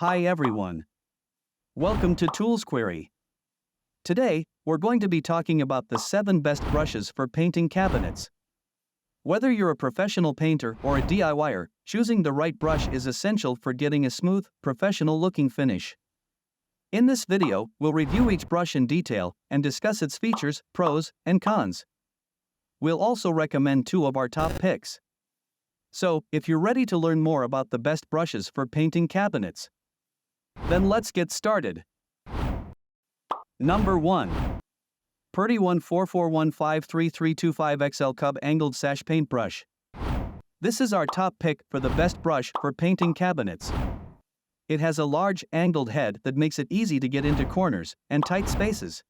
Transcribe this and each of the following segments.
Hi everyone. Welcome to Tools Query. Today, we're going to be talking about the 7 best brushes for painting cabinets. Whether you're a professional painter or a DIYer, choosing the right brush is essential for getting a smooth, professional-looking finish. In this video, we'll review each brush in detail and discuss its features, pros, and cons. We'll also recommend 2 of our top picks. So, if you're ready to learn more about the best brushes for painting cabinets, then let's get started. Number 1. Purdy 144153325XL Cub Angled Sash Paintbrush. This is our top pick for the best brush for painting cabinets. It has a large, angled head that makes it easy to get into corners and tight spaces.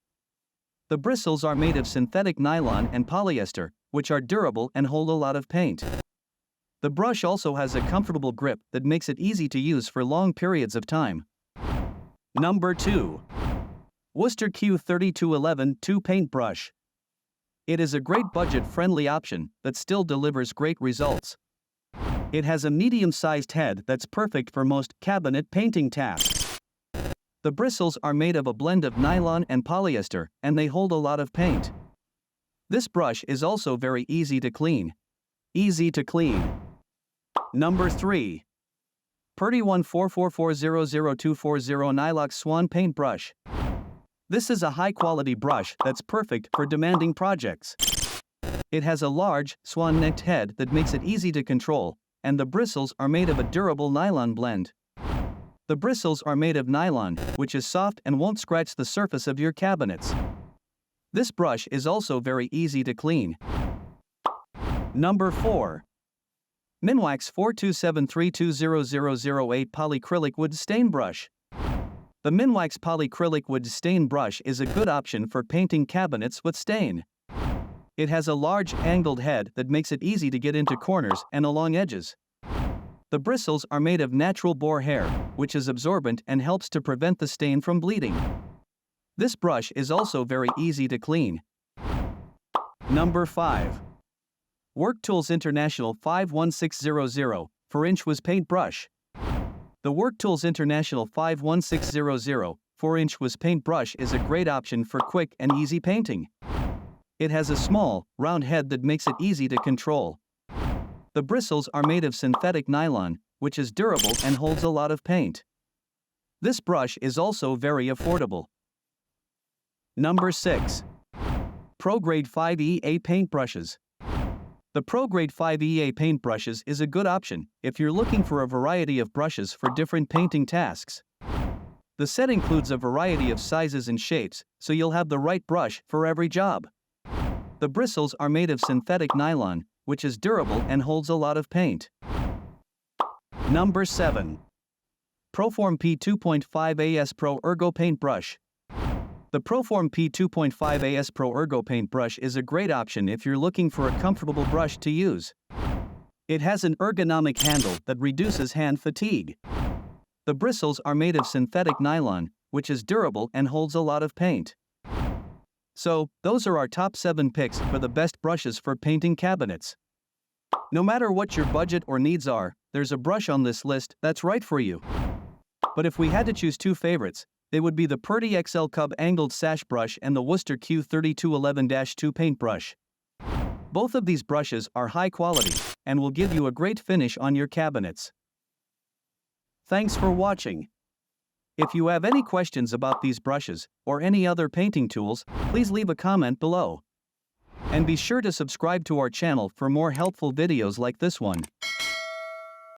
The bristles are made of synthetic nylon and polyester, which are durable and hold a lot of paint. The brush also has a comfortable grip that makes it easy to use for long periods of time. Number 2. Wooster Q3211-2 Paintbrush. It is a great budget-friendly option that still delivers great results. It has a medium-sized head that's perfect for most cabinet painting tasks. The bristles are made of a blend of nylon and polyester, and they hold a lot of paint. This brush is also very easy to clean. Easy to clean. Number 3. Purdy 144400240 Nylox Swan Paintbrush. This is a high-quality brush that's perfect for demanding projects. It has a large, swan-necked head that makes it easy to control, and the bristles are made of a durable nylon blend. The bristles are made of nylon, which is soft and won't scratch the surface of your cabinets. This brush is also very easy to clean. Number 4. Minwax 427320008 Polycrylic Wood Stain Brush. The Minwax Polycrylic Wood Stain Brush is a good option for painting cabinets with stain. It has a large, angled head that makes it easy to get into corners and along edges. The bristles are made of natural boar hair, which is absorbent and helps to prevent the stain from bleeding. This brush is also very easy to clean. Number 5. Work Tools International 51600 4-inch Wiz Paintbrush. The Work Tools International 51600 4-inch Wiz Paintbrush is a great option for quick and easy painting. It has a small, round head that makes it easy to control. The bristles are made of synthetic nylon, which is durable and holds a lot of paint. This brush is also very affordable. Number 6. Pro Grade 5 EA Paintbrushes. The Pro Grade 5 EA paintbrushes is a good option if you're looking for a variety of brushes for different painting tasks. The set includes a variety of sizes and shapes, so you'll have the right brush for every job. The bristles are made of synthetic nylon, which is durable and holds a lot of paint. Number 7. Proform P2.5 AS Pro-Ergo Paintbrush. The Proform P2.5 AS Pro-Ergo paintbrush is a great option if you're looking for a comfortable brush to use. It has an ergonomic handle that reduces hand fatigue. The bristles are made of synthetic nylon, which is durable and holds a lot of paint. So, those are our top 7 picks for the best brushes for painting cabinets. No matter what your budget or needs are, there's a brush on this list that's right for you. But if we had to choose 2 favorites, they would be the Purdy XL Cub Angled Sash Brush and the Wooster Q3211-2 Paintbrush. Both of these brushes are high quality and will give you a great finish on your cabinets. Thanks for watching. If you have any questions about these brushes or any other painting tools, please leave a comment below. And be sure to subscribe to our channel for more helpful videos like this one.